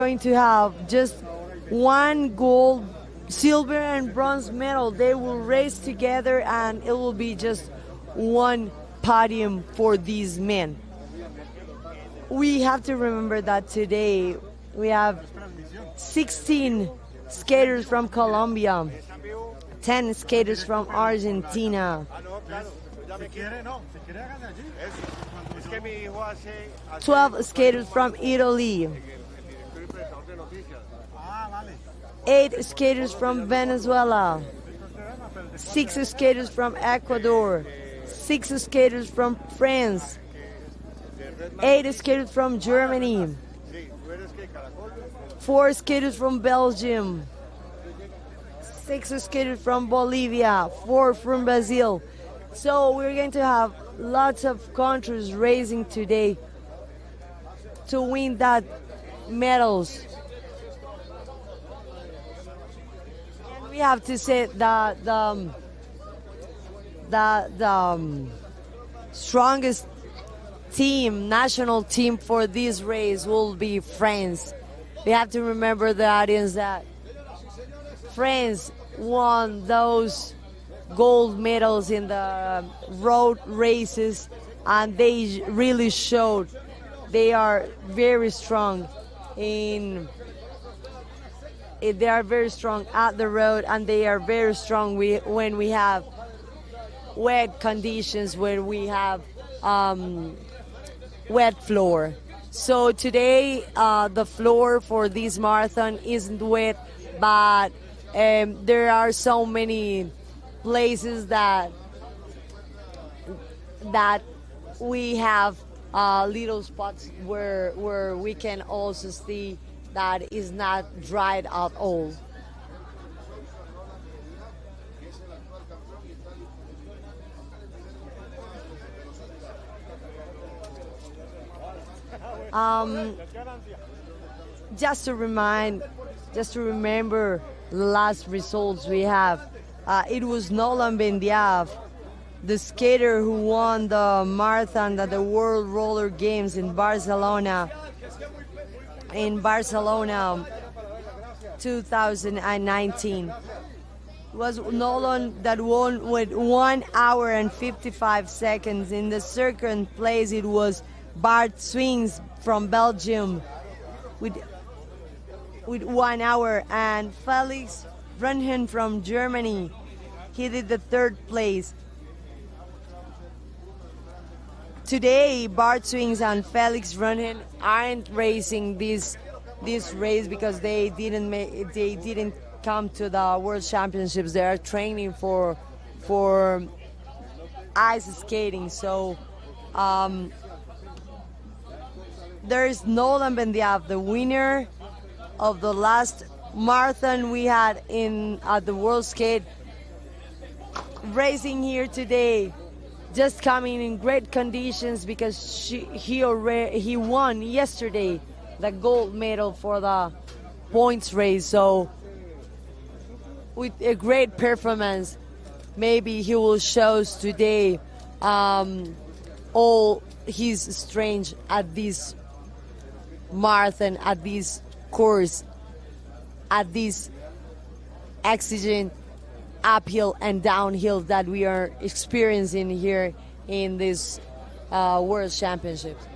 going to have just one gold, silver, and bronze medal. They will race together, and it will be just one podium for these men. We have to remember that today we have 16 skaters from Colombia, 10 skaters from Argentina, 12 skaters from Italy, 8 skaters from Venezuela, 6 skaters from Ecuador, 6 skaters from France, 8 skaters from Germany, 4 skaters from Belgium, 6 skaters from Bolivia, 4 from Brazil. So we're going to have lots of countries racing today to win that medals. And we have to say that the strongest team, national team for this race will be France. We have to remember the audience that France won those gold medals in the road races, and they really showed they are very strong they are very strong at the road, and they are very strong when we have wet conditions, when we have wet floor. So today the floor for this marathon isn't wet, but there are so many places that we have little spots where we can also see that is not dried at all. Just to remember the last results we have. It was Nolan Bendiaf, the skater who won the marathon at the World Roller Games in Barcelona 2019. It was Nolan that won with 1 hour and 55 seconds. In the second place, it was Bart Swings from Belgium with 1 hour, and Felix Brunhen from Germany, he did the third place. Today, Bart Swings and Felix Brunhen aren't racing this race because they didn't come to the World Championships. They are training for ice skating. So there is Nolan Bendiaf, the winner of the last marathon we had at the World Skate, racing here today, just coming in great conditions because he won yesterday the gold medal for the points race. So with a great performance, maybe he will show us today all his strength at this marathon, at this course, at this exigent uphill and downhill that we are experiencing here in this World Championships.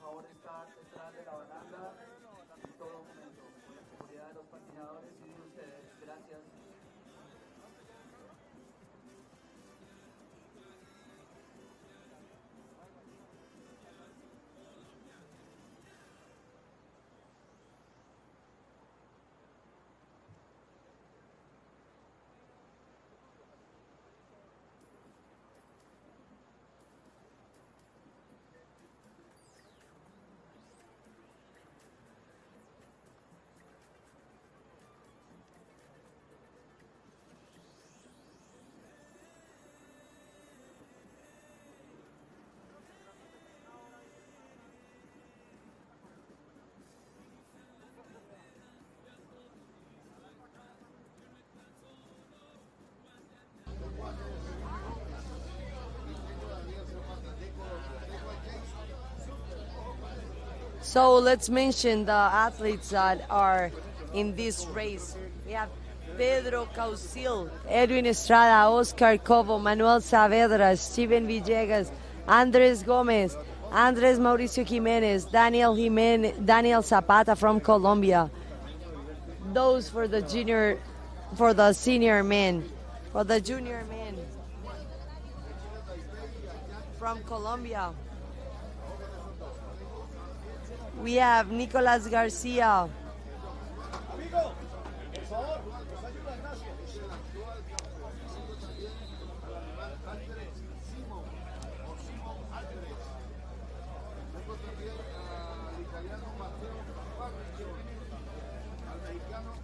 favor de estar detrás de la baranda en todo momento, por la seguridad de los patinadores y de ustedes. Gracias. So let's mention the athletes that are in this race. We have Pedro Causil, Edwin Estrada, Oscar Cobo, Manuel Saavedra, Steven Villegas, Andres Gomez, Andres Mauricio Jimenez, Daniel Zapata from Colombia. Those for the senior men. For the junior men from Colombia, we have Nicolas Garcia.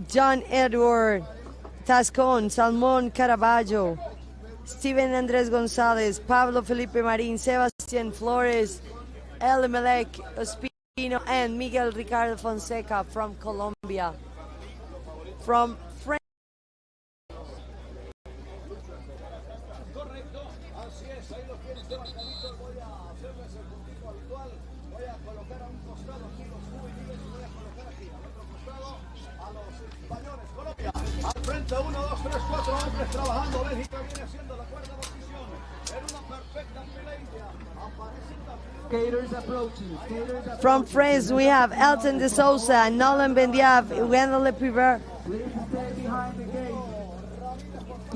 John Edward Tascon, Salmon Caraballo, Steven Andres Gonzalez, Pablo Felipe Marin, Sebastian Flores, Elimelech Ospino, and Miguel Ricardo Fonseca from Colombia. From France, al frente 1, 2, 3, 4 hombres trabajando. Bélgica viene haciendo la cuarta posición en una perfecta pelea. from France, we have Elton de Souza, Nolan Bendiaf, Wendell Lepiver,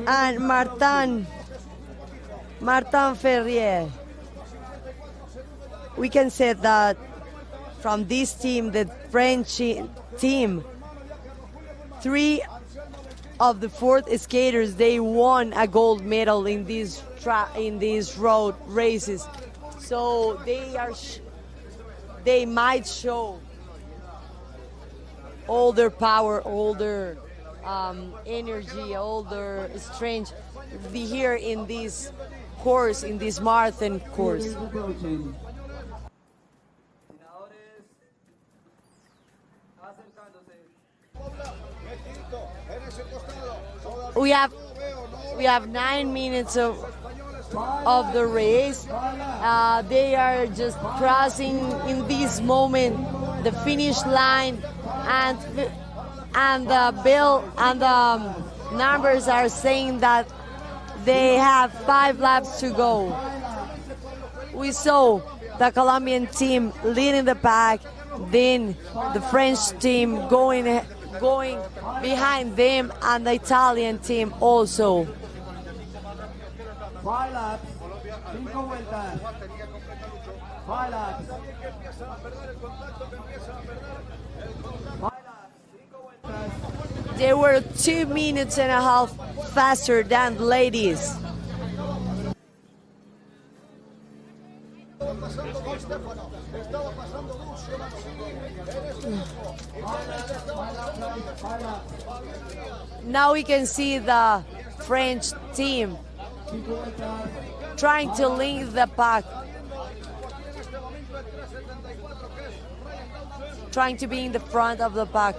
and Martin Ferrier. We can say that from this team, the French team, 3 of the 4 skaters, they won a gold medal in these road races. So they might show all their power, all their energy, all their strength here in this course, in this marathon course. We have 9 minutes of the race. They are just crossing in this moment the finish line, and the bill and the numbers are saying that they have 5 laps to go. We saw the Colombian team leading the pack, then the French team going behind them, and the Italian team also. 5 laps, 5 vueltas. 5 laps. 5 laps. They were 2 minutes and a half faster than the ladies. Now we can see the French team trying to link the pack, trying to be in the front of the pack.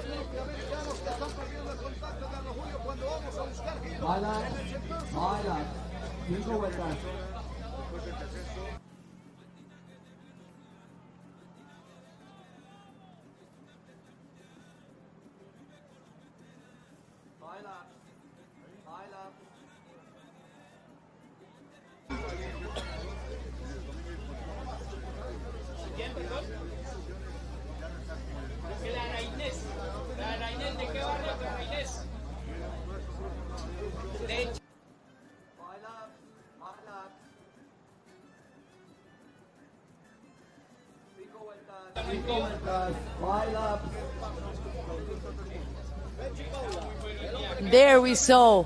There we saw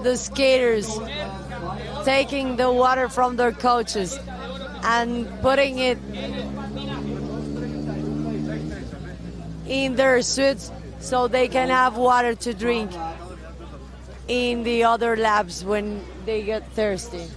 the skaters taking the water from their coaches and putting it in their suits so they can have water to drink in the other labs when they get thirsty.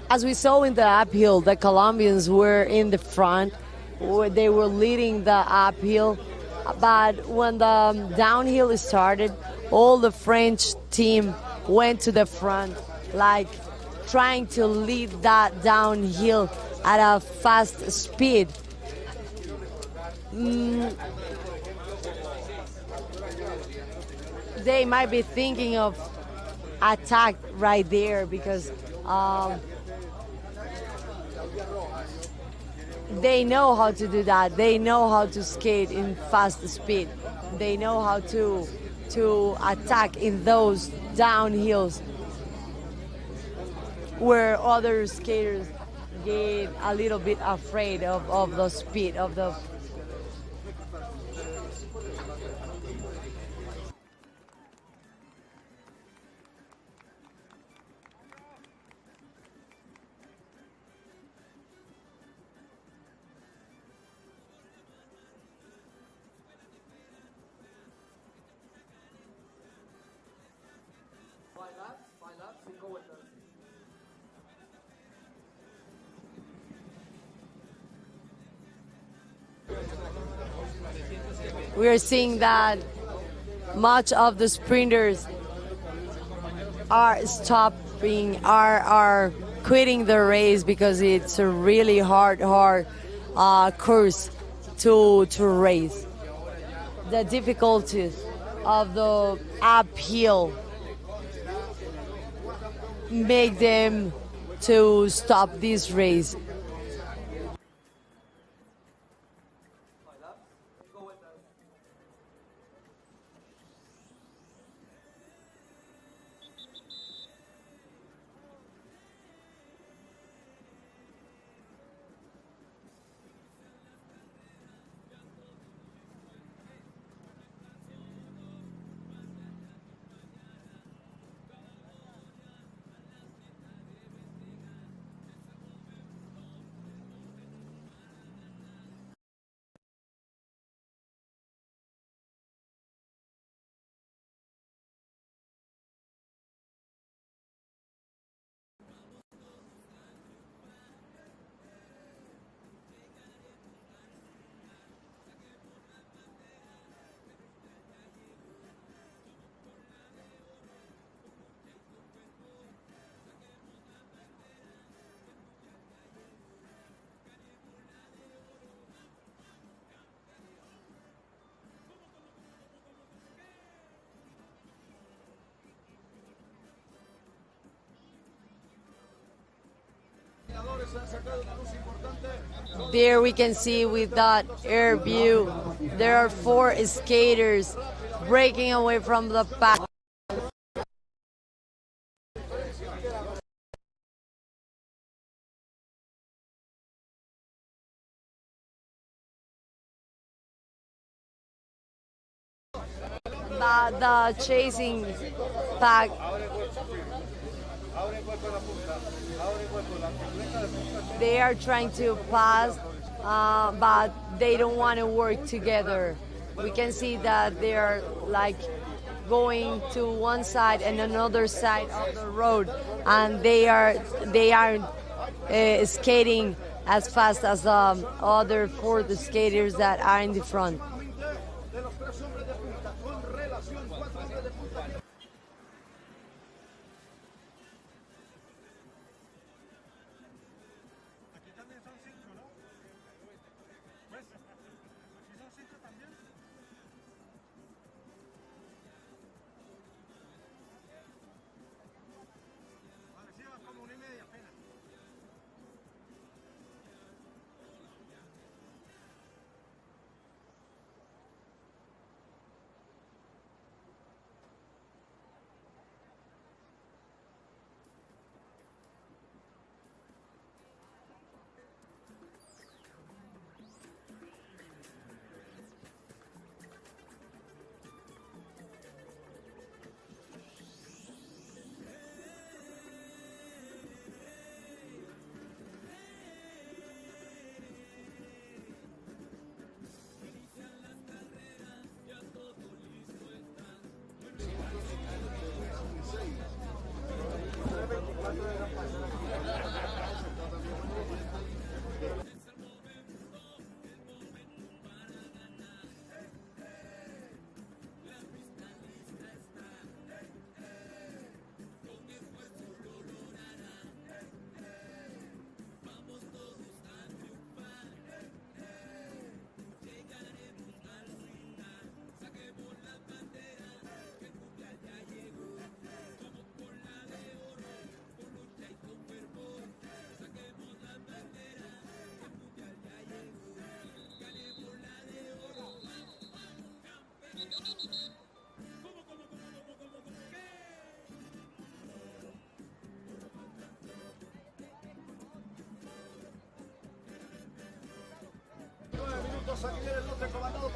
As we saw in the uphill, the Colombians were in the front. They were leading the uphill. But when the downhill started, all the French team went to the front, like trying to lead that downhill at a fast speed. They might be thinking of attack right there because they know how to do that. They know how to skate in fast speed. They know how to attack in those downhills where other skaters get a little bit afraid of the speed of the. We are seeing that much of the sprinters are stopping, are quitting the race because it's a really hard course to race. The difficulties of the uphill make them to stop this race. There we can see with that air view, there are 4 skaters breaking away from the pack. The chasing pack, they are trying to pass, but they don't want to work together. We can see that they are like going to one side and another side of the road, and they aren't skating as fast as the other four skaters that are in the front.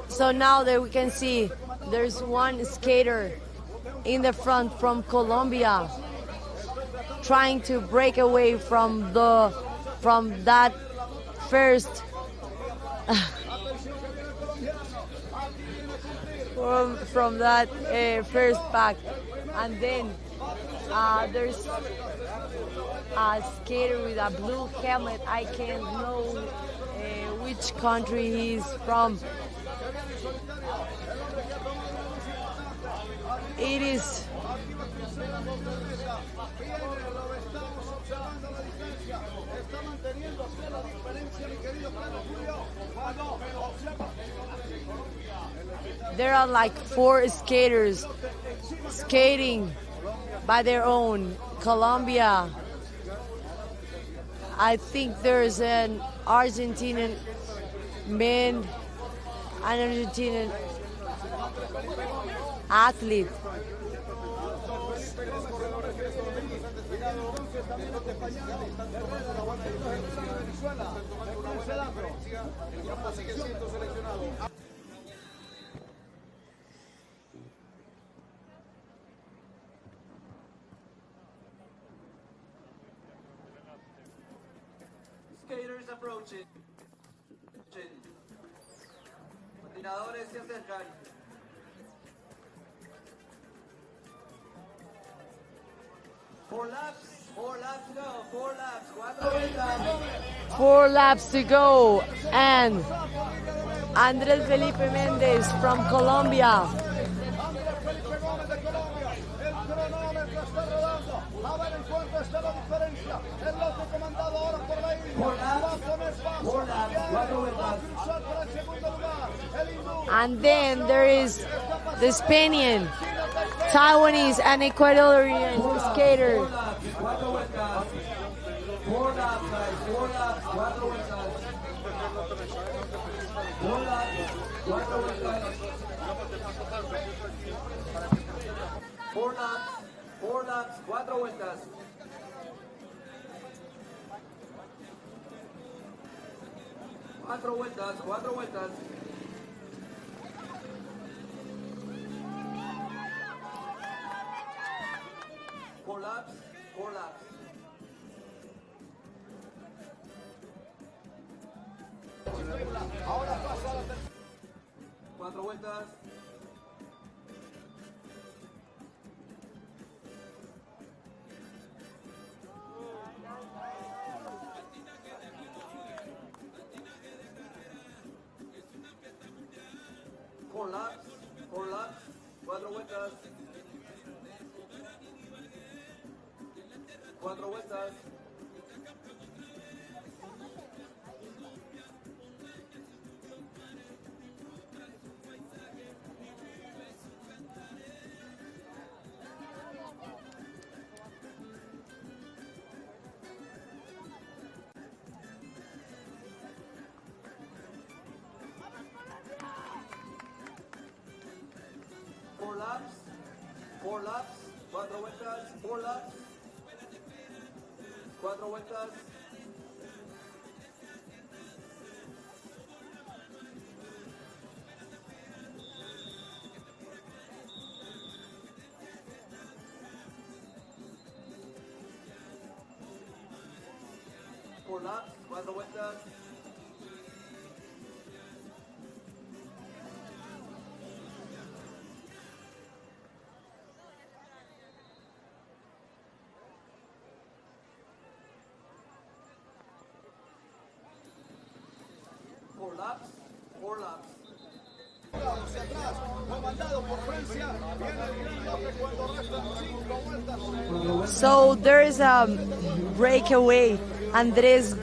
So now that we can see there's one skater in the front from Colombia trying to break away from that first from that first pack, and then there's a skater with a blue helmet. I can't know which country he's from. It is there are like 4 skaters skating by their own. Colombia, I think there's an Argentinian man, an Argentinian athlete. Skaters approaching. Patinadores se acercan. Four laps to go, 4 laps, 4 vueltas. 4 laps to go, and Andrés Felipe Méndez from Colombia. And then there is the Spaniard, Taiwanese, and Ecuadorian skater. 4 laps, guys, 4 laps, 4 vueltas. 4 laps, 4 vueltas. 4 laps, 4 vueltas. 4 vueltas, 4 vueltas. 4 laps, 4 laps. 4 vueltas. 4 laps, 4 laps, 4 vueltas. 4 vueltas. 4 laps, 4 laps, 4 vueltas, 4 laps, 4 vueltas. 4 laps, 4 vueltas. 4 laps, 4 laps. Hacia atrás, comandado por Francia, viene el gran bloque cuando restan 5 vueltas. So there is a breakaway. Andres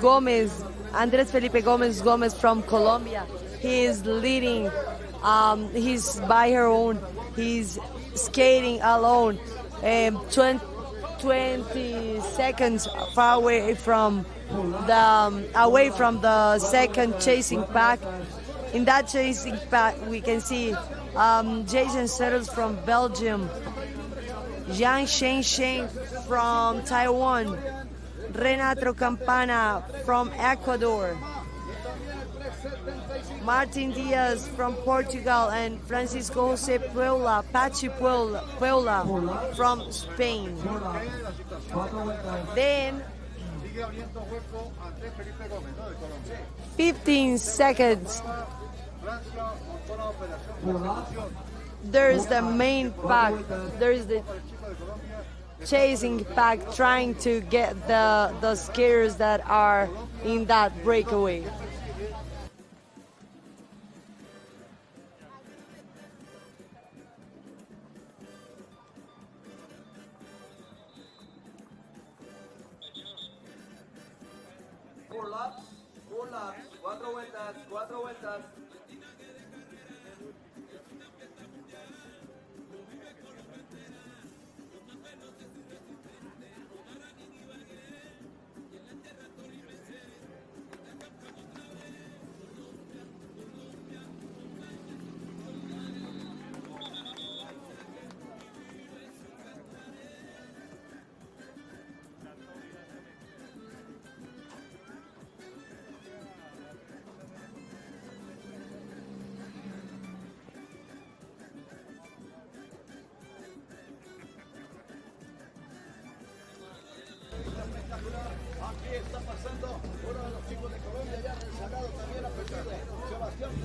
Felipe Gomez from Colombia. He is leading. He's by her own. He's skating alone. 20 seconds far away from the second chasing pack. In that chasing pack, we can see Jason Settles from Belgium, Yan-Cheng Chen from Taiwan, Renato Campana from Ecuador, Martyn Dias from Portugal, and Francisco José Peula, Peula from Spain. Then 15 seconds. There's the main pack. There's the chasing pack trying to get the skaters that are in that breakaway. Four laps, 4 vueltas, 4 vueltas.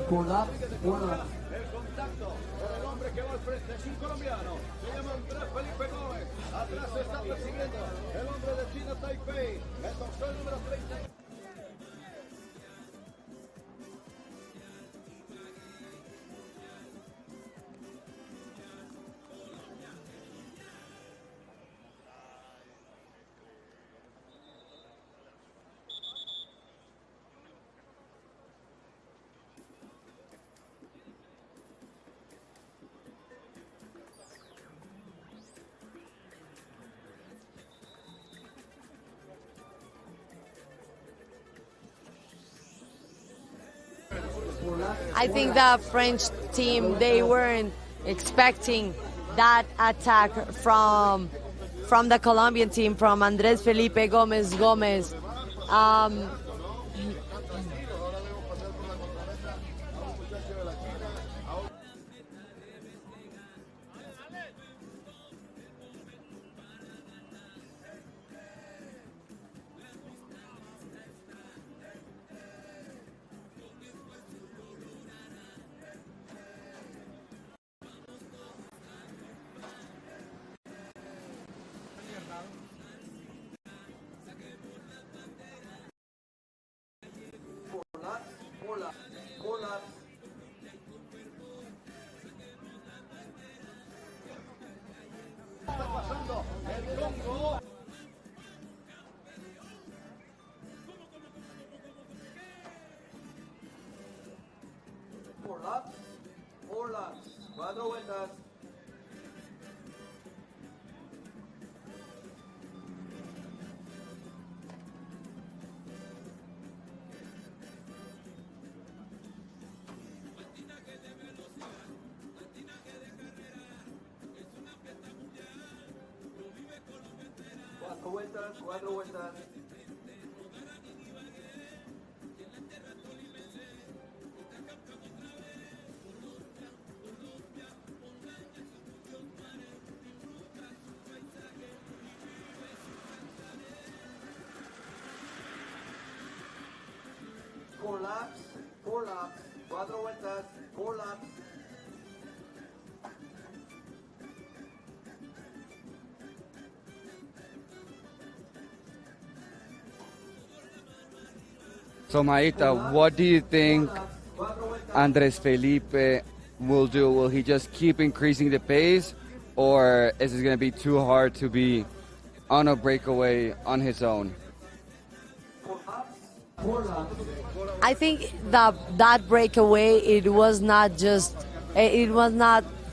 4 laps, 4 laps. El contacto con el hombre que va al frente es un colombiano. Se llama Andrés Felipe Gómez. Atrás se está persiguiendo el hombre de China Taipei. El doctor número 30. I think the French team, they weren't expecting that attack from the Colombian team, from Andrés Felipe Gomez. Four laps. Está pasando el Congo. Four laps. 4 vueltas. Cuatro vueltas. Four laps, 4 vueltas, 4 laps. So Maita, what do you think Andres Felipe will do? Will he just keep increasing the pace, or is it going to be too hard to be on a breakaway on his own? I think that breakaway, it was not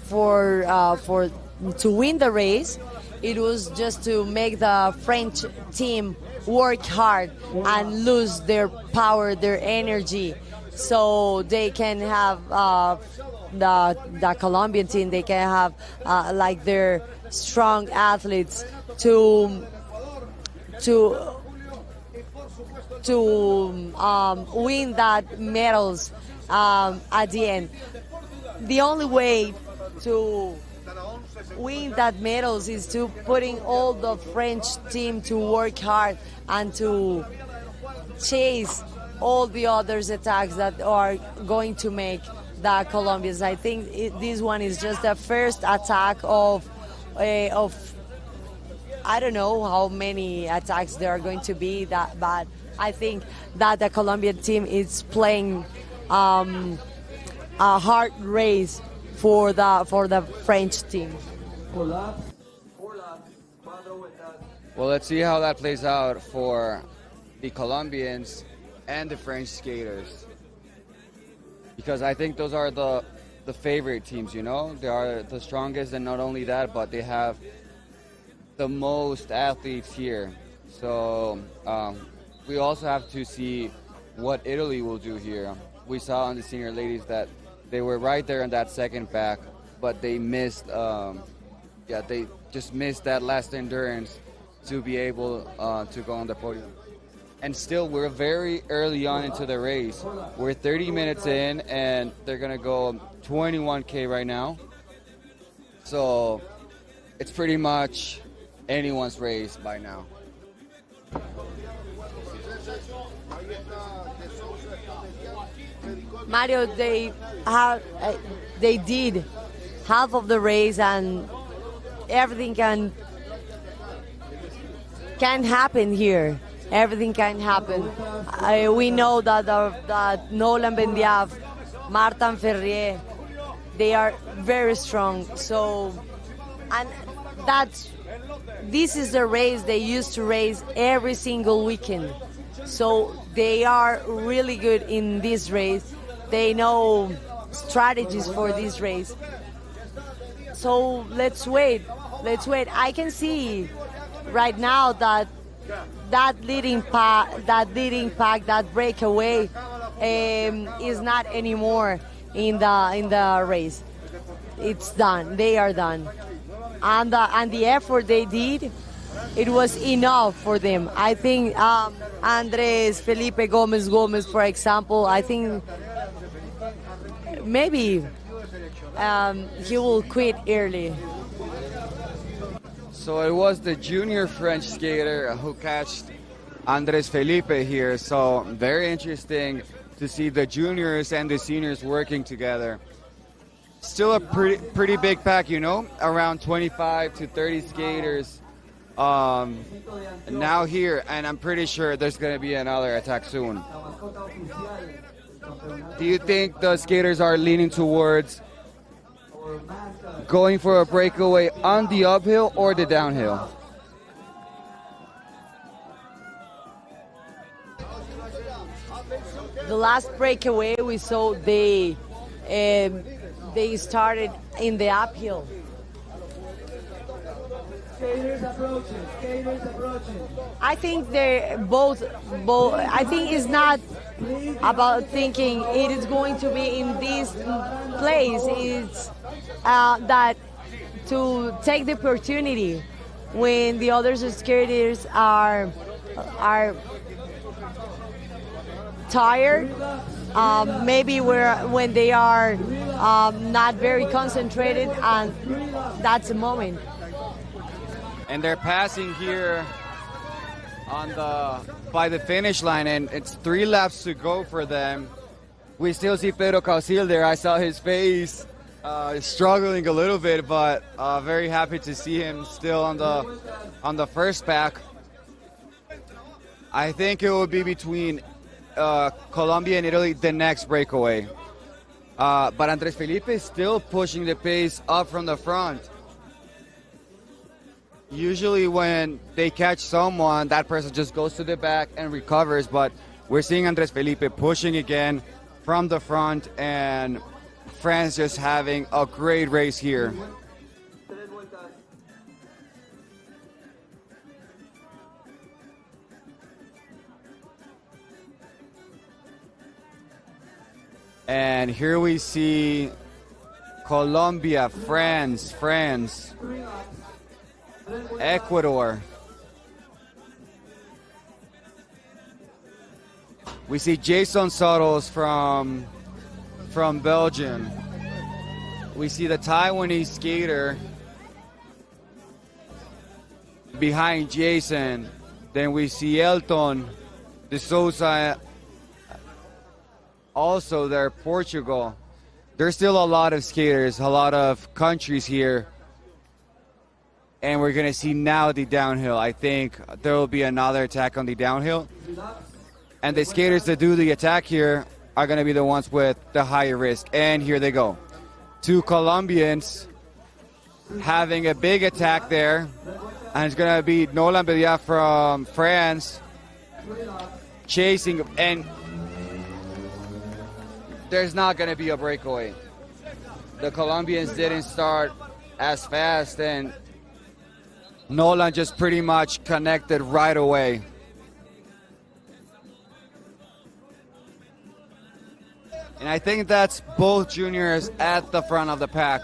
for to win the race. It was just to make the French team work hard and lose their power, their energy, so they can have the Colombian team. They can have like their strong athletes to win that medals at the end. The only way to win that medals is to putting all the French team to work hard and to chase all the others attacks that are going to make the Colombians. I think this one is just the first attack of I don't know how many attacks there are going to be, but I think that the Colombian team is playing a hard race for the French team. Well, let's see how that plays out for the Colombians and the French skaters, because I think those are the favorite teams, you know? They are the strongest, and not only that, but they have the most athletes here. So we also have to see what Italy will do here. We saw on the senior ladies that they were right there in that second back, but they missed, they just missed that last endurance to be able to go on the podium. And still, we're very early on into the race. We're 30 minutes in, and they're gonna go 21K right now. So it's pretty much anyone's race by now. Mario, they did half of the race, and everything can happen here. Everything can happen. We know that Nolan Bendiaf, Martin FRA, they are very strong. So, and this is the race they used to race every single weekend. So they are really good in this race. They know strategies for this race. So let's wait. I can see right now that leading pack, that breakaway, is not anymore in the race. It's done. They are done. and the effort they did, it was enough for them. I think Andres Felipe Gomez, for example, I think maybe he will quit early. So it was the junior French skater who catched Andres Felipe here. So very interesting to see the juniors and the seniors working together. Still a pretty big pack, you know, around 25 to 30 skaters now here, and I'm pretty sure there's going to be another attack soon. Do you think the skaters are leaning towards going for a breakaway on the uphill or the downhill? The last breakaway we saw, they started in the uphill. Skaters approaching, skaters approaching. I think they're both. I think it's not about thinking it is going to be in this place. It's that to take the opportunity when the other skaters are tired. Maybe when they are not very concentrated, and that's the moment. And they're passing here by the finish line, and it's 3 laps to go for them. We still see Pedro Causil there. I saw his face struggling a little bit, but very happy to see him still on the first pack. I think it will be between Colombia and Italy the next breakaway. But Andres Felipe is still pushing the pace up from the front. Usually when they catch someone, that person just goes to the back and recovers, but we're seeing Andres Felipe pushing again from the front, and France just having a great race here. And here we see Colombia, France, Ecuador. We see Jason Sotos from Belgium. We see the Taiwanese skater behind Jason. Then we see Elton de Souza, also there, Portugal. There's still a lot of skaters, a lot of countries here. And we're going to see now the downhill. I think there will be another attack on the downhill. And the skaters that do the attack here are going to be the ones with the higher risk. And here they go. 2 Colombians having a big attack there. And it's going to be Nolan Bedia from France chasing. And there's not going to be a breakaway. The Colombians didn't start as fast, and Nolan just pretty much connected right away. And I think that's both juniors at the front of the pack.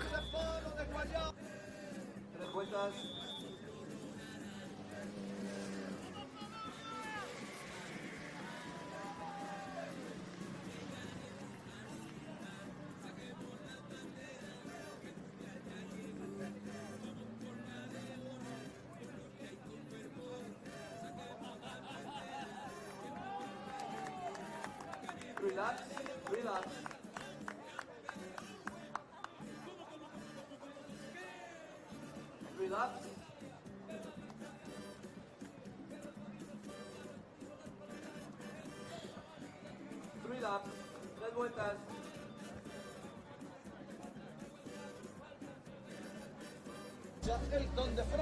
Relax, relax. Relax. 3 laps, 3 vueltas.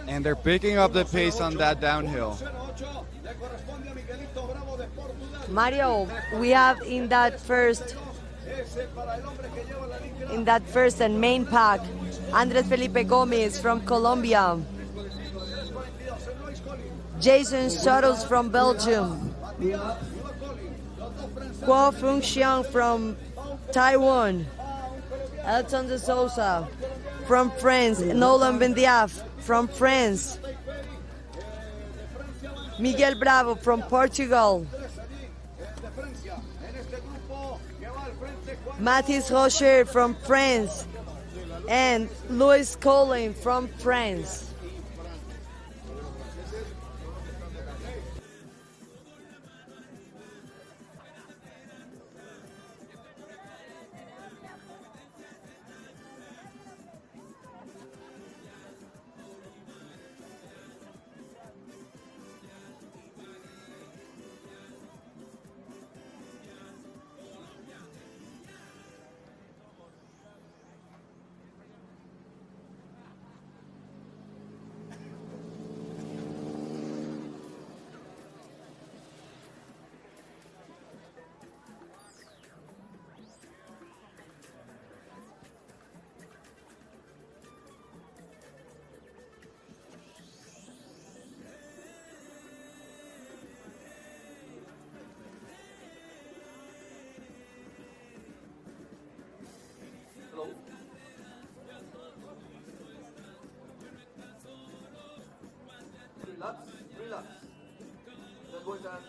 And they're picking up the pace on that downhill. Mario, we have in that first and main pack, Andres Felipe Gomez from Colombia, Jason Sotos from Belgium, Fu-Shiuan from Taiwan, Elton de Souza from France. Nolan Bendiaf from France. Miguel Bravo from Portugal. Mathis Rocher from France. And Louis Colin from France. Hello. Relax, relax. Tres vueltas.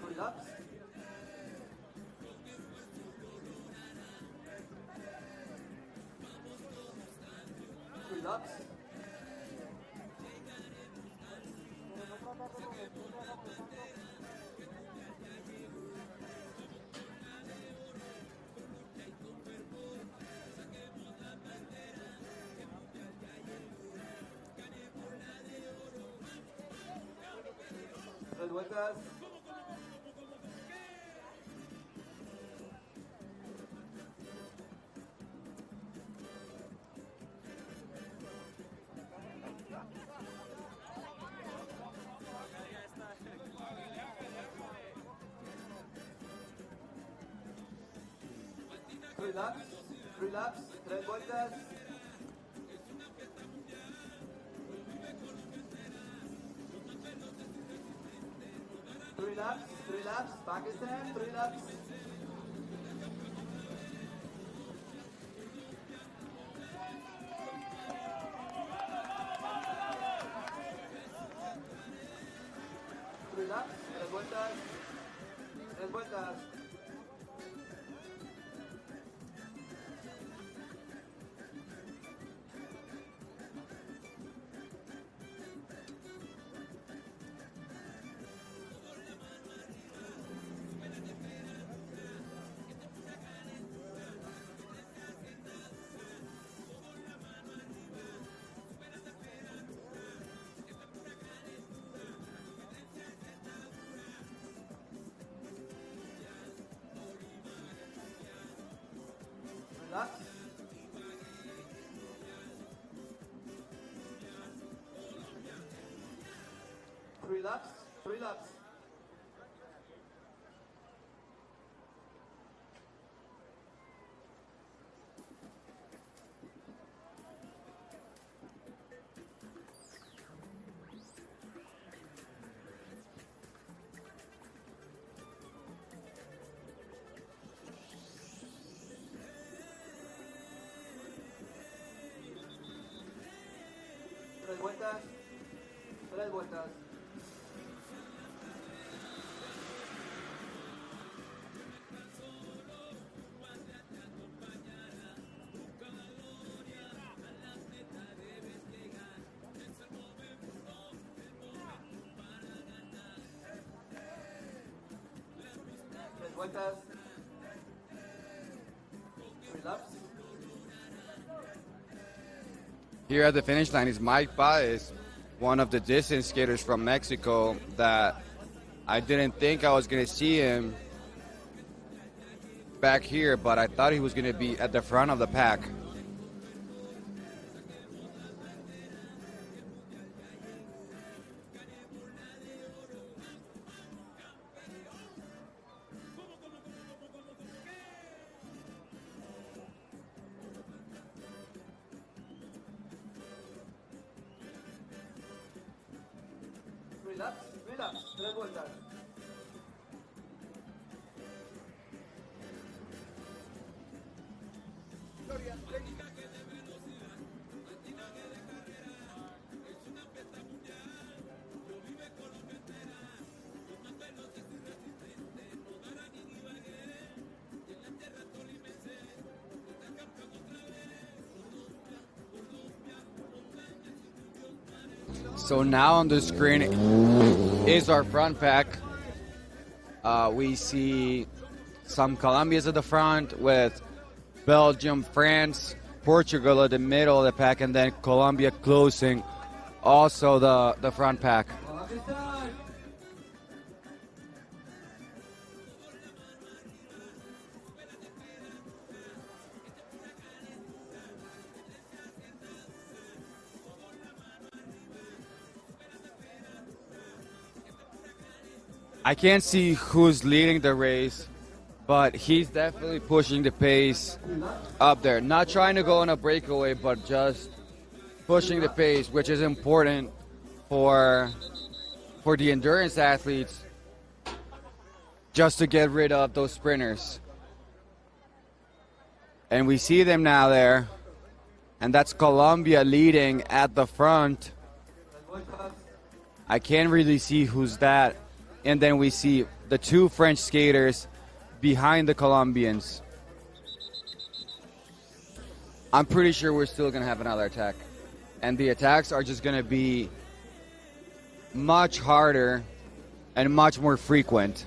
Relax. Relax. Tres vueltas. Relax, relax, tres vueltas. Relax, relax, back stand, relax. Relax, tres vueltas. Tres vueltas. Relax. Relax, relax. Tres vueltas. Tres vueltas. Tres vueltas. Relax. Here at the finish line is Mike Baez, one of the distance skaters from Mexico that I didn't think I was going to see him back here, but I thought he was going to be at the front of the pack. Relax, laps, 3 vueltas. So now on the screen is our front pack. We see some Colombians at the front with Belgium, France, Portugal at the middle of the pack, and then Colombia closing also the front pack. I can't see who's leading the race, but he's definitely pushing the pace up there. Not trying to go on a breakaway, but just pushing the pace, which is important for the endurance athletes, just to get rid of those sprinters. And we see them now there, and that's Colombia leading at the front. I can't really see who's that. And then we see the 2 French skaters behind the Colombians. I'm pretty sure we're still going to have another attack. And the attacks are just going to be much harder and much more frequent.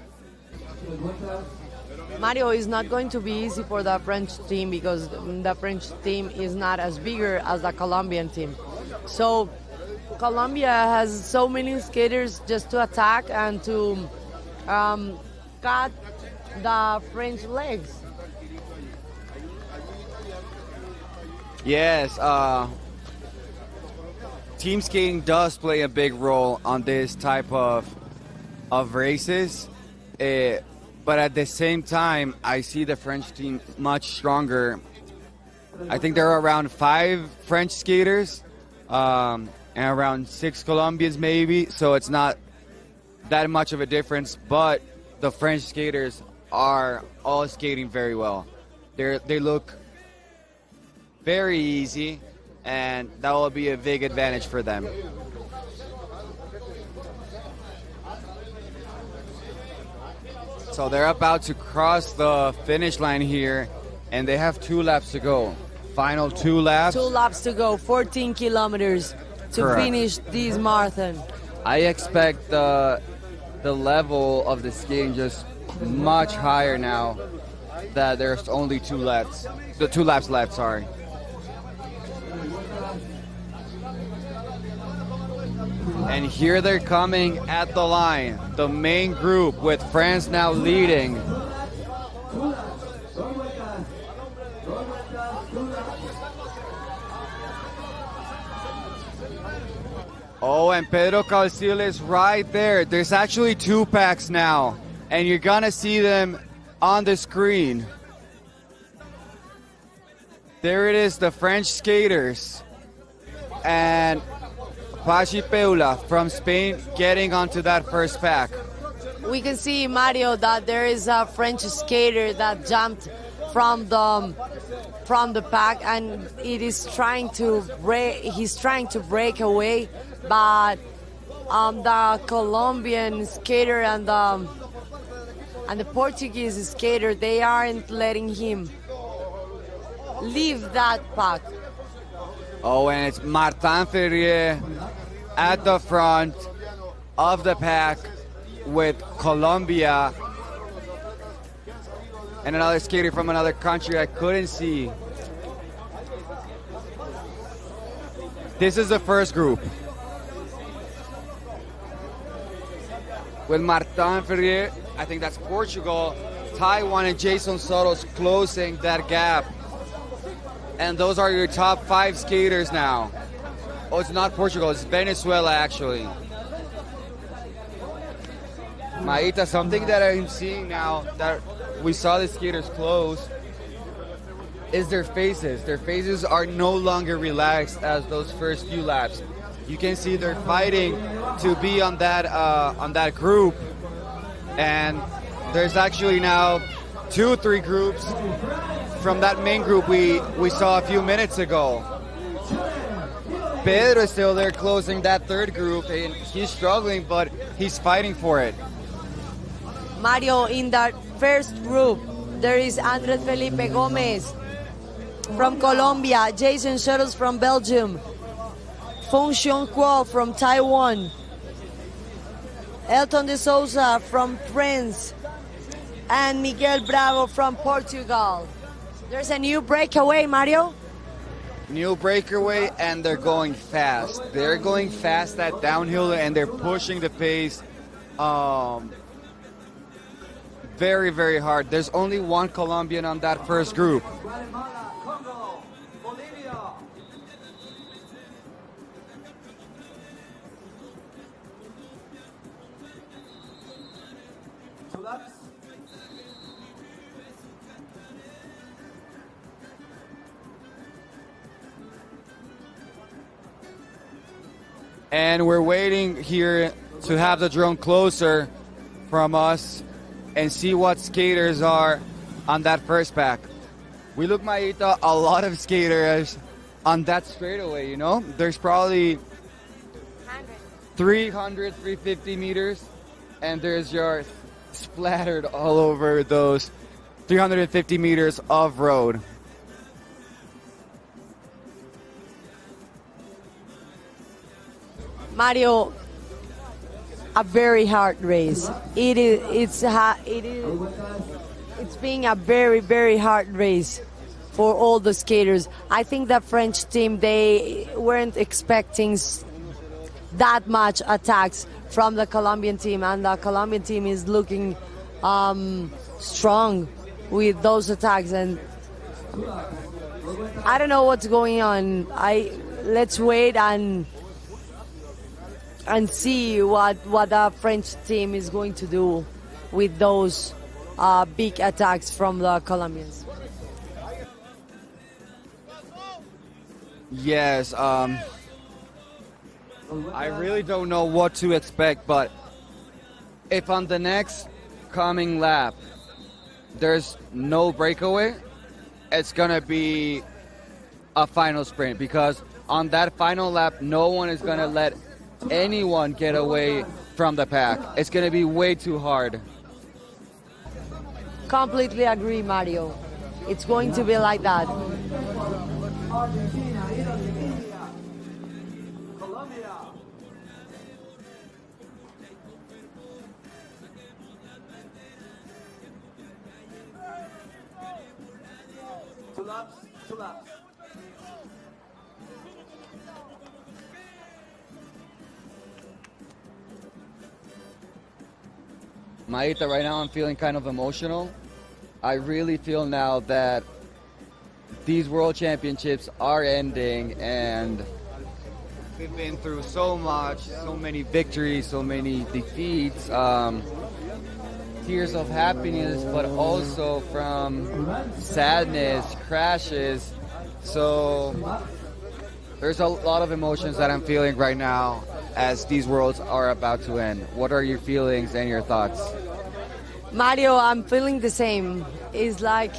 Mario, is not going to be easy for the French team because the French team is not as bigger as the Colombian team. So Colombia has so many skaters just to attack and to cut the French legs. Yes, team skating does play a big role on this type of races, but at the same time, I see the French team much stronger. I think there are around 5 French skaters. And around 6 Colombians maybe, so it's not that much of a difference, but the French skaters are all skating very well. They look very easy, and that will be a big advantage for them. So they're about to cross the finish line here, and they have 2 laps to go. Final 2 laps. 2 laps to go, 14 kilometers. To Correct. finish this marathon. I expect the level of the skating just much higher now that there's only 2 laps. The 2 laps left, sorry. And here they're coming at the line. The main group with France now leading. Oh, and Pedro Calcil is right there. There's actually 2 packs now, and you're gonna see them on the screen. There it is, the French skaters. And Peula from Spain getting onto that first pack. We can see, Mario, that there is a French skater that jumped from the pack, and he's trying to break away, but the Colombian skater and the Portuguese skater, they aren't letting him leave that pack. Oh, and it's Martyn FRA at the front of the pack with Colombia and another skater from another country I couldn't see. This is the first group with Martyn FRA, I think that's Portugal, Taiwan, and Jason Soto's closing that gap. And those are your top 5 skaters now. Oh, it's not Portugal, it's Venezuela actually. Maita, something that I'm seeing now that we saw the skaters close is their faces. Their faces are no longer relaxed as those first few laps. You can see they're fighting to be on that group, and there's actually now 2-3 groups from that main group we saw a few minutes ago. Pedro is still there closing that third group, and he's struggling, but he's fighting for it. Mario, in that first group, there is Andres Felipe Gomez from Colombia, Jason Shuttles from Belgium, Fu-Shiuan Ko from Taiwan, Elton de Souza from France, and Miguel Bravo from Portugal. There's a new breakaway, Mario. New breakaway, and they're going fast. They're going fast at downhill, and they're pushing the pace very, very hard. There's only one Colombian on that first group. And we're waiting here to have the drone closer from us and see what skaters are on that first pack. We look, Maita, a lot of skaters on that straightaway, you know? There's probably 300, 350 meters, and there's yours splattered all over those 350 meters of road. Mario, a very hard race. It's being a very, very hard race for all the skaters. I think the French team, they weren't expecting that much attacks from the Colombian team, and the Colombian team is looking strong with those attacks. And I don't know what's going on. Let's wait and see what the French team is going to do with those big attacks from the Colombians. Yes, I really don't know what to expect, but if on the next coming lap there's no breakaway, it's gonna be a final sprint, because on that final lap no one is gonna let anyone get away from the pack. It's going to be way too hard. Completely agree, Mario. It's going to be like that. Two laps, two laps. Maita, right now I'm feeling kind of emotional. I really feel now that these World Championships are ending, and we've been through so much, so many victories, so many defeats, tears of happiness, but also from sadness, crashes. So there's a lot of emotions that I'm feeling right now as these worlds are about to end. What are your feelings and your thoughts? Mario, I'm feeling the same. It's like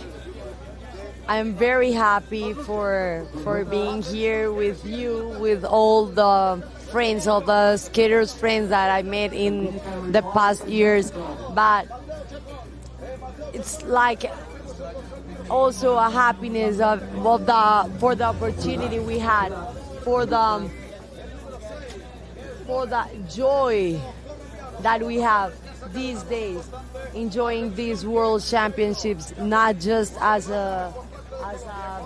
I'm very happy for being here with you, with all the friends, all the skaters friends that I met in the past years. But it's like also a happiness for the opportunity we had, for the joy that we have these days, enjoying these World Championships, not just as a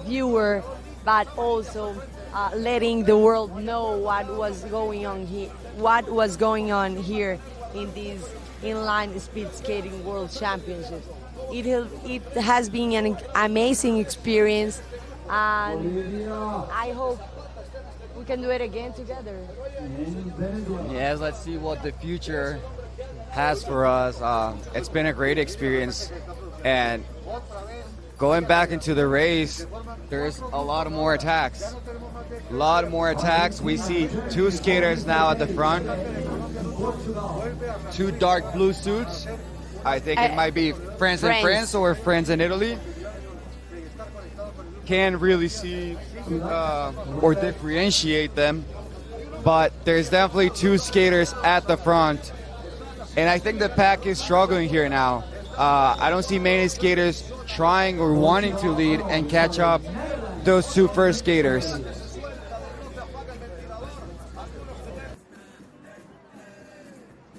viewer, but also letting the world know what was going on here in these inline speed skating World Championships. It has been an amazing experience, and I hope we can do it again together. Yes, let's see what the future has for us. It's been a great experience, and going back into the race, there's a lot more attacks. A lot more attacks. We see two skaters now at the front. Two dark blue suits. I think it might be France in France or France in Italy. Can't really see or differentiate them, but there's definitely two skaters at the front. And I think the pack is struggling here now. I don't see many skaters trying or wanting to lead and catch up those two first skaters.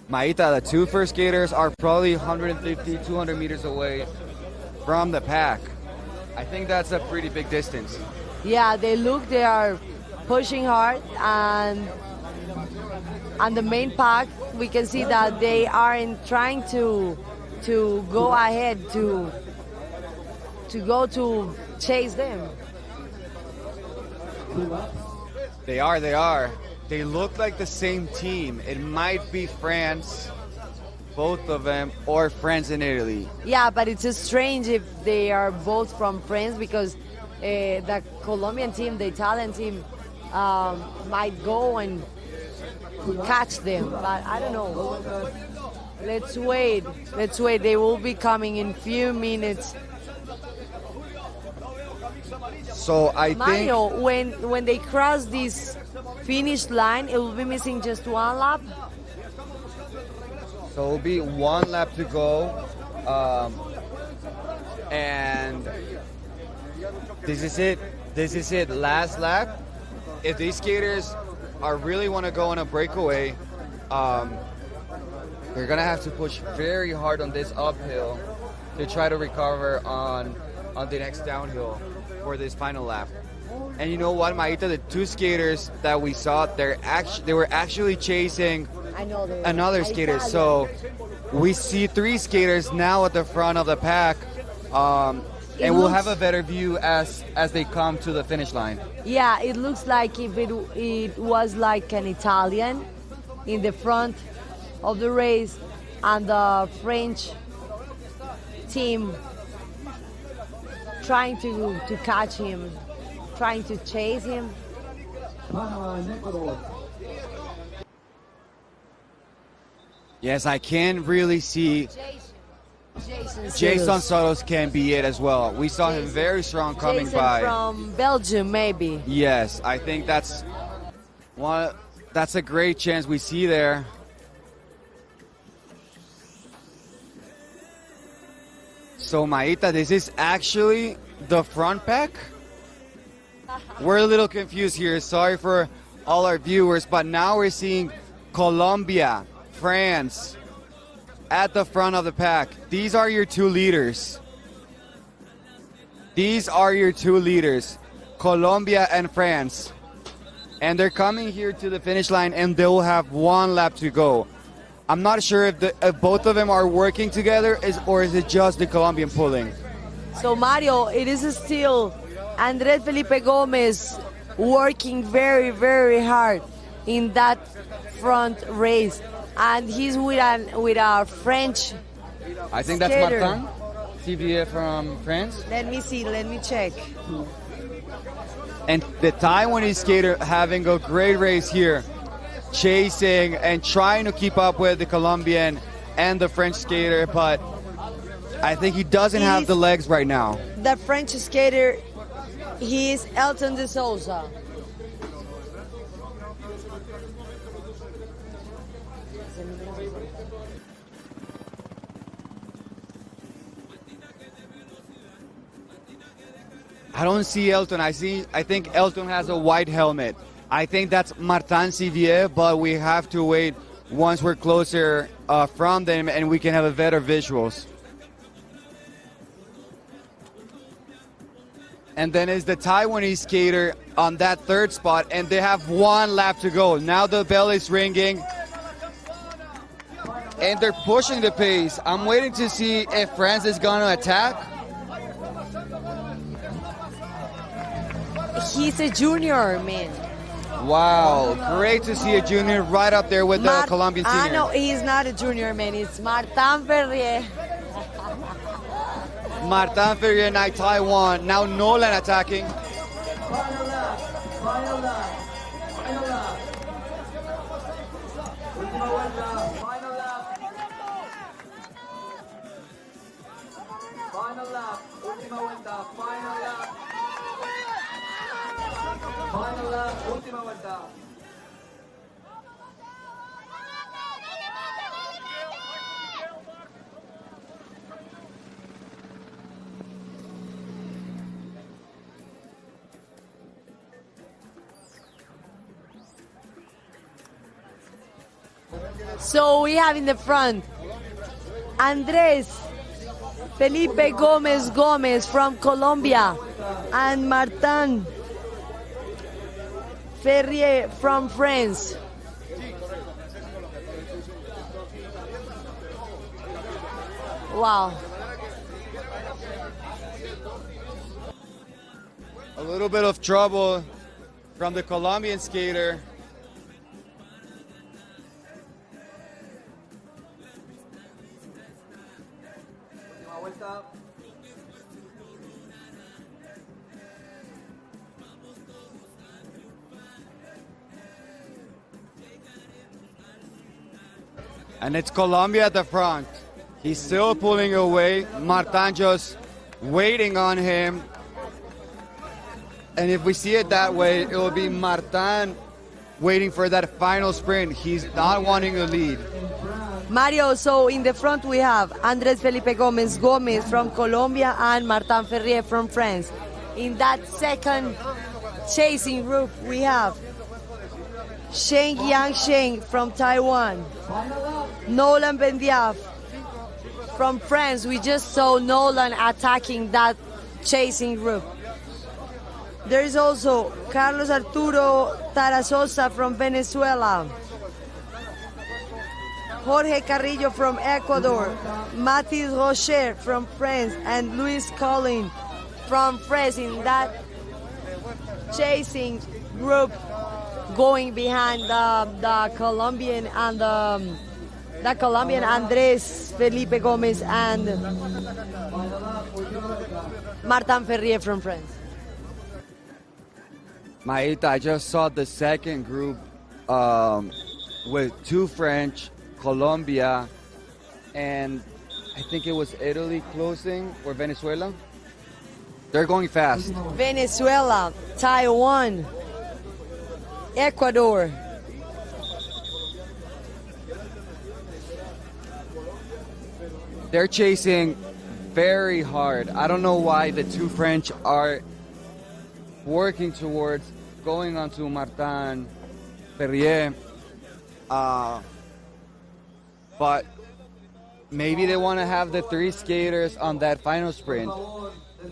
Maita, the two first skaters are probably 150, 200 meters away from the pack. I think that's a pretty big distance. Yeah, they are pushing hard, and on the main pack, we can see that they aren't trying to go ahead to go to chase them. They are. They look like the same team. It might be France, both of them, or France in Italy. Yeah, but it's just strange if they are both from France, because the Colombian team, the Italian team, might go and catch them. But I don't know. Let's wait. They will be coming in few minutes. So I Mario, think when they cross this finish line, it will be missing just one lap. so. It'll be one lap to go, and this is it. Last lap. If these skaters really want to go on a breakaway, they're gonna have to push very hard on this uphill to try to recover on the next downhill for this final lap. And you know what, Maita, the two skaters that we saw, they were actually chasing another skater. So we see three skaters now at the front of the pack, and we'll have a better view as they come to the finish line. Yeah, it looks like if it was like an Italian in the front of the race, and the French team trying to catch him, trying to chase him. Yes, I can really see Jason Sotos can be it as well. We saw him very strong coming by. From Belgium, maybe. Yes, I think that's a great chance we see there. So Maita, this is actually the front pack? We're a little confused here. Sorry for all our viewers, but now we're seeing Colombia, France at the front of the pack. These are your two leaders. Colombia and France. And they're coming here to the finish line, and they will have one lap to go. I'm not sure if both of them are working together, or is it just the Colombian pulling? So Mario, it is still Andrés Felipe Gomez working very, very hard in that front race, and he's with a French. I think that's skater. Martyn TPE from France. Let me see. Let me check. And the Taiwanese skater having a great race here, chasing and trying to keep up with the Colombian and the French skater, but I think he doesn't have the legs right now. The French skater, he is Elton de Souza. I don't see Elton. I think Elton has a white helmet. I think that's Martyn TPE, but we have to wait once we're closer from them and we can have a better visuals. And then is the Taiwanese skater on that third spot, and they have one lap to go. Now the bell is ringing, and they're pushing the pace. I'm waiting to see if France is going to attack. He's a junior, man. Wow, great to see a junior right up there with the Colombian senior. No, he's not a junior, man. It's Martyn FRA. Martyn FRA, now Taiwan. Now Nolan attacking. Final lap. Final lap. Última vuelta. Final lap. Final lap. Última vuelta. Final lap. Final lap. Última vuelta. So we have in the front Andrés Felipe Gómez from Colombia and Martyn FRA from France. Wow. A little bit of trouble from the Colombian skater. Última vuelta. And it's Colombia at the front. He's still pulling away. Martyn just waiting on him. And if we see it that way, it will be Martyn waiting for that final sprint. He's not wanting to lead. Mario, so in the front we have Andrés Felipe Gómez from Colombia and Martyn FRA from France. In that second chasing group we have Yan-Cheng from Taiwan, Nolan Bendiaf from France. We just saw Nolan attacking that chasing group. There is also Carlos Arturo Tarazona from Venezuela, Jorge Carrillo from Ecuador, Mathis Rocher from France, and Louis Colin from France in that chasing group going behind the Colombian and the Colombian Andrés Felipe Gómez and Martyn FRA from France. Maita, I just saw the second group with two French, Colombia, and I think it was Italy closing, or Venezuela. They're going fast. Venezuela, Taiwan, Ecuador. They're chasing very hard. I don't know why the two French are working towards going on to Martyn FRA. But maybe they want to have the three skaters on that final sprint.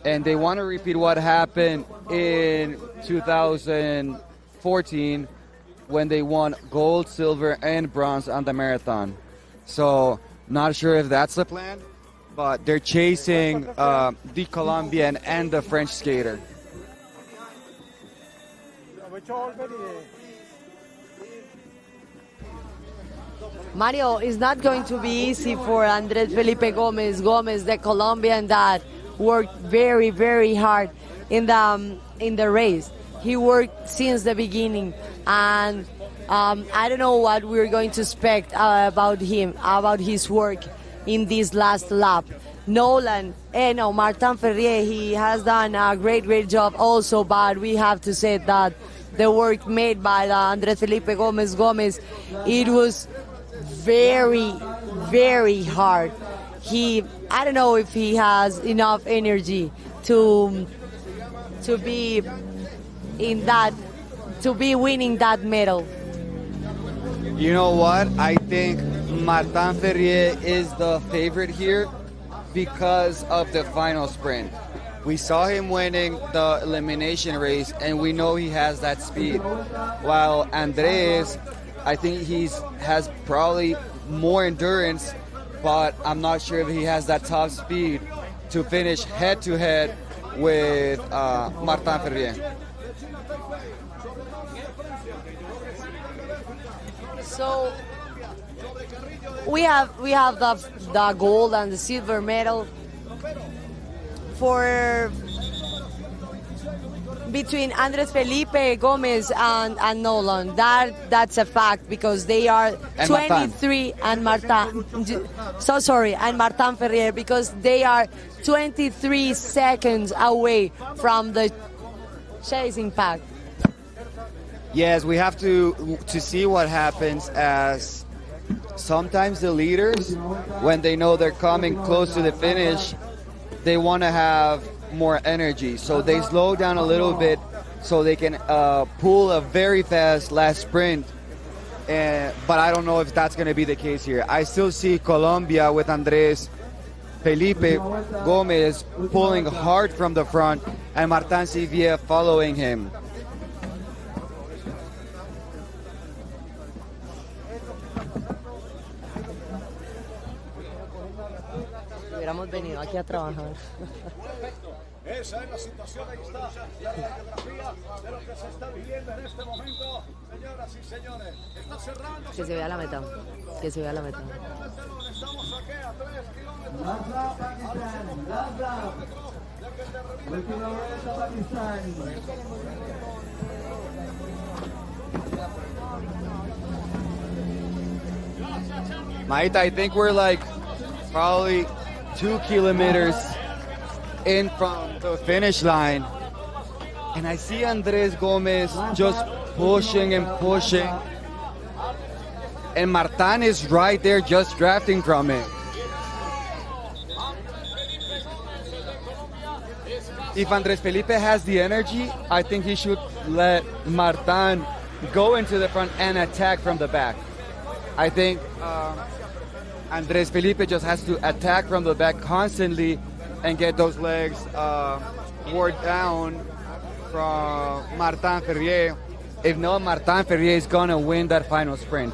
And they want to repeat what happened in 2014 when they won gold, silver, and bronze on the marathon. So, not sure if that's the plan, but they're chasing the Colombian and the French skater. Mario, it's not going to be easy for Andrés Felipe Gómez, the Colombian that worked very, very hard in the race. He worked since the beginning, and I don't know what we're going to expect about him, about his work in this last lap. Nolan, Martyn FRA, he has done a great job also, but we have to say that the work made by Andrés Felipe Gómez, it was very, very hard. I don't know if he has enough energy to be in that, to be winning that medal. You know what? I think Martyn FRA is the favorite here because of the final sprint. We saw him winning the elimination race, and we know he has that speed. While Andrés, I think has probably more endurance, but I'm not sure if he has that top speed to finish head-to-head with Martyn FRA. So we have the gold and the silver medal for between Andres Felipe, Gomez, and Nolan. That's a fact because they are And 23 and Martyn. So sorry, and Martyn FRA because they are 23 seconds away from the chasing pack. Yes, we have to see what happens, as sometimes the leaders, when they know they're coming close to the finish, they want to have more energy. So they slow down a little bit so they can pull a very fast last sprint. But I don't know if that's going to be the case here. I still see Colombia with Andres Felipe Gomez pulling hard from the front and Martyn Dias following him. Hubiéramos venido aquí a trabajar. Esa es la situación, ahí está la radiografía de lo que se está viviendo en este momento, señoras y señores. Está cerrando. Que se vea la meta. Que se vea la meta. Estamos aquí a 3 kilómetros. Última vuelta, Pakistán. Maita, I think we're like probably 2 kilometers in from the finish line, and I see Andres Gomez just pushing and pushing, and Martyn is right there just drafting from him. If Andres Felipe has the energy, I think he should let Martyn go into the front and attack from the back. I think Andres Felipe just has to attack from the back constantly and get those legs wore down from Martyn FRA. If not, Martyn FRA is going to win that final sprint.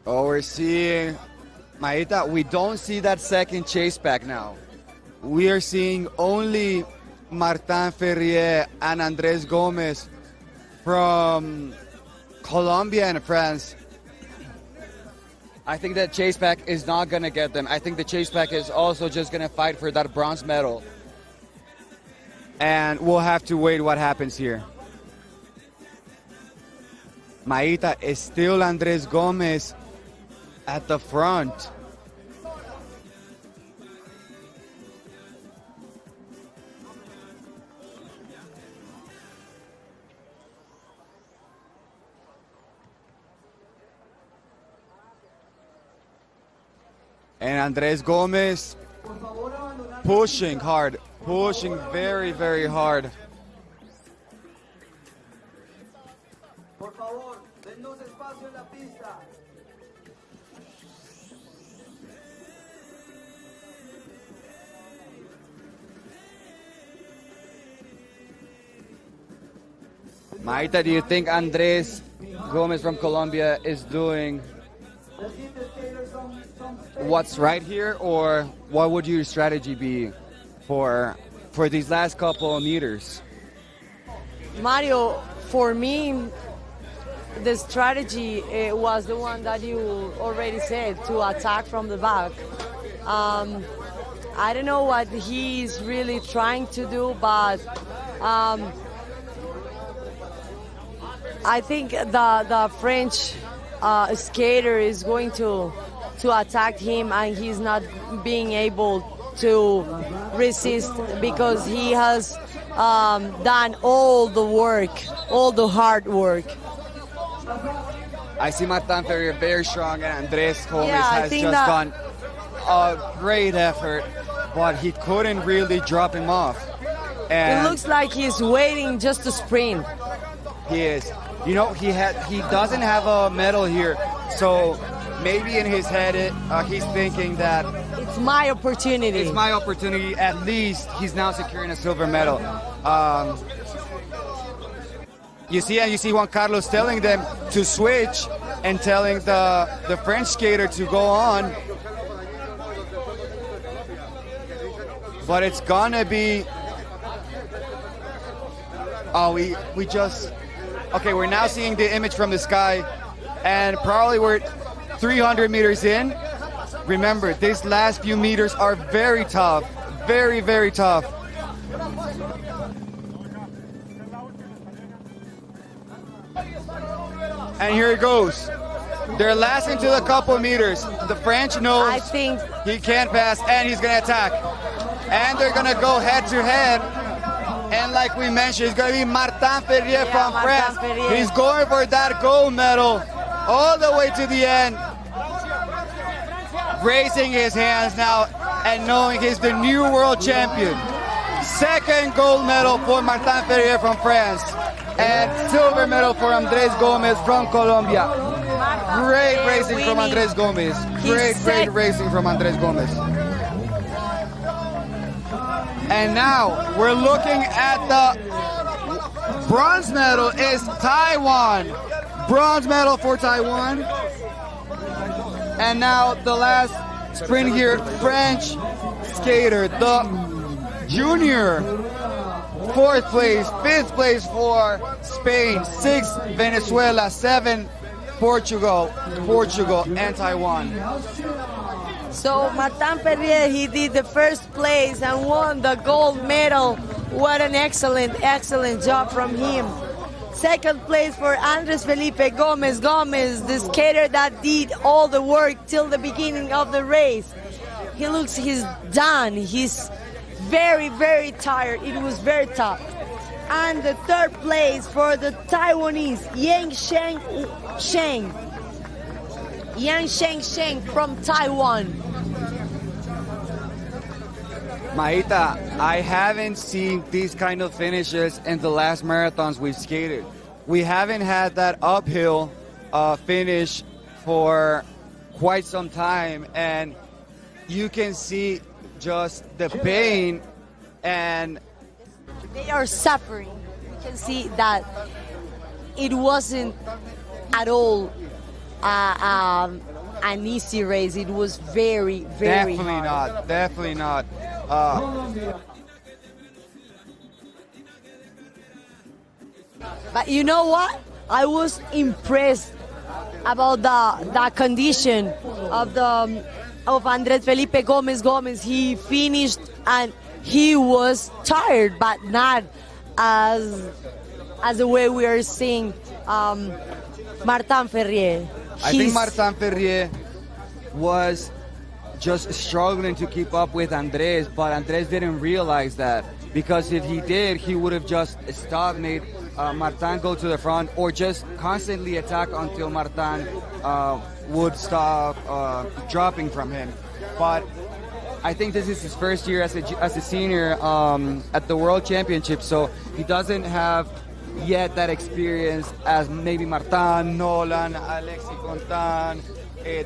Oh, we're seeing, Maita, we don't see that second chase back now. We are seeing only Martyn FRA and Andres Gomez from Colombia and France. I think that chase back is not going to get them. I think the chase back is also just going to fight for that bronze medal. And we'll have to wait what happens here. Maita is still Andres Gomez at the front. And Andres Gomez pushing hard, pushing very, very hard. Por favor, denos espacio en la pista. Maita, do you think Andres Gomez from Colombia is doing what's right here, or what would your strategy be for these last couple of meters? Mario, for me, the strategy was the one that you already said, to attack from the back. I don't know what he's really trying to do, but I think the French skater is going to attack him, and he's not being able to resist because he has done all the work, all the hard work. I see Martyn FRA very strong, and Andres Gomez Yeah, I has think just that- done a great effort, but he couldn't really drop him off. It And looks like he's waiting just to sprint. he is. You know, he doesn't have a medal here, so maybe in his head he's thinking that It's my opportunity. it's my opportunity. At least he's now securing a silver medal. You see Juan Carlos telling them to switch and telling the French skater to go on. But it's gonna be... Oh, we just... Okay, we're now seeing the image from the sky, and probably we're 300 meters in. Remember, these last few meters are very tough. Very, very tough. And here it goes. They're lasting to the couple meters. The French knows I think he can't pass, and he's gonna attack. And they're gonna go head to head. And like we mentioned, it's gonna be Martyn FRA from Martyn France. FRA. He's going for that gold medal all the way to the end. Raising his hands now and knowing he's the new world champion. Second gold medal for Martyn FRA from France. And silver medal for Andres Gomez from Colombia. Great racing from Andres Gomez. Great racing from Andres Gomez. And now we're looking at the bronze medal is Taiwan. Bronze medal for Taiwan. And now the last sprint here, French skater, the junior. 4th place, 5th place for Spain, 6th Venezuela, 7th Portugal, and Taiwan. so. Martyn FRA, he did the first place and won the gold medal. What an excellent job from him. Second place for Andres Felipe Gomez. The skater that did all the work till the beginning of the race. He's done. He's very, very tired. It was very tough. And the third place for the Taiwanese, Yan-Cheng Chen from Taiwan. Maita, I haven't seen these kind of finishes in the last marathons we've skated. We haven't had that uphill finish for quite some time, and you can see just the pain, and They are suffering. You can see that it wasn't at all an easy race. It was very, very hard. definitely not. But you know what? I was impressed about the condition of Andres Felipe Gomez. He finished and he was tired, but not as the way we are seeing Martyn FRA. I think Martyn FRA was just struggling to keep up with Andres, but Andres didn't realize that, because if he did, he would have just stopped, made Martyn go to the front, or just constantly attack until Martyn would stop dropping from him. But I think this is his first year as a senior at the World Championship, so he doesn't have yet that experience as maybe Martyn, Nolan, Alexi Contan,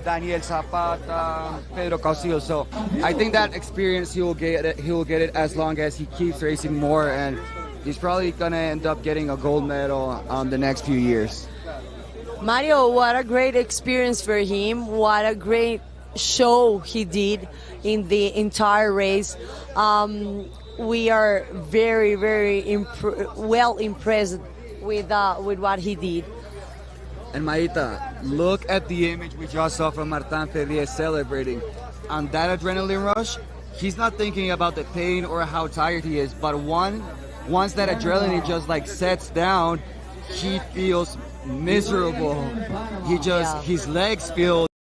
Daniel Zapata, Pedro Causillo. So I think that experience he will get it as long as he keeps racing more, and he's probably gonna end up getting a gold medal the next few years. Mario, what a great experience for him. What a great show he did in the entire race. We are very, very well impressed with what he did. And Maita, look at the image we just saw from Martyn FRA celebrating. On that adrenaline rush, he's not thinking about the pain or how tired he is, but once that adrenaline just like sets down, he feels miserable. His legs feel